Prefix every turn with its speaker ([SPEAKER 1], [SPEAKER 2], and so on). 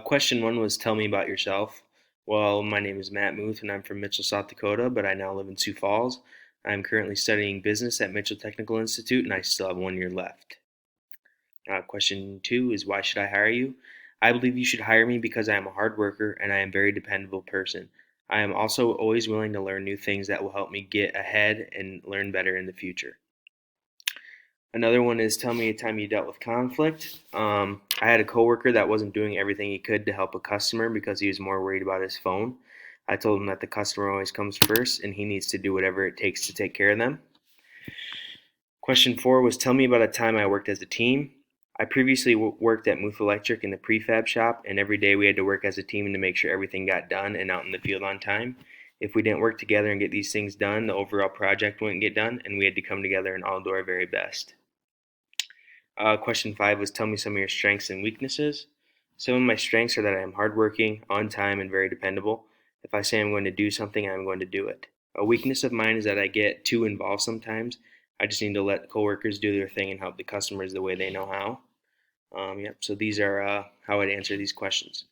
[SPEAKER 1] Question one was tell me about yourself. Well, my name is Matt Muth and I'm from Mitchell, South Dakota, but I now live in Sioux Falls. I'm currently studying business at Mitchell Technical Institute and I still have 1 year left. Question two is why should I hire you? I believe you should hire me because I am a hard worker and I am a very dependable person. I am also always willing to learn new things that will help me get ahead and learn better in the future. Another one is tell me a time you dealt with conflict. I had a coworker that wasn't doing everything he could to help a customer because he was more worried about his phone. I told him that the customer always comes first and he needs to do whatever it takes to take care of them. Question four was tell me about a time I worked as a team. I previously worked at Muth Electric in the prefab shop, and every day we had to work as a team to make sure everything got done and out in the field on time. If we didn't work together and get these things done, the overall project wouldn't get done, and we had to come together and all do our very best. Question five was tell me some of your strengths and weaknesses. Some of my strengths are that I am hardworking, on time, and very dependable. If I say I'm going to do something, I'm going to do it. A weakness of mine is that I get too involved sometimes. I just need to let coworkers do their thing and help the customers the way they know how. Yep. So these are how I'd answer these questions.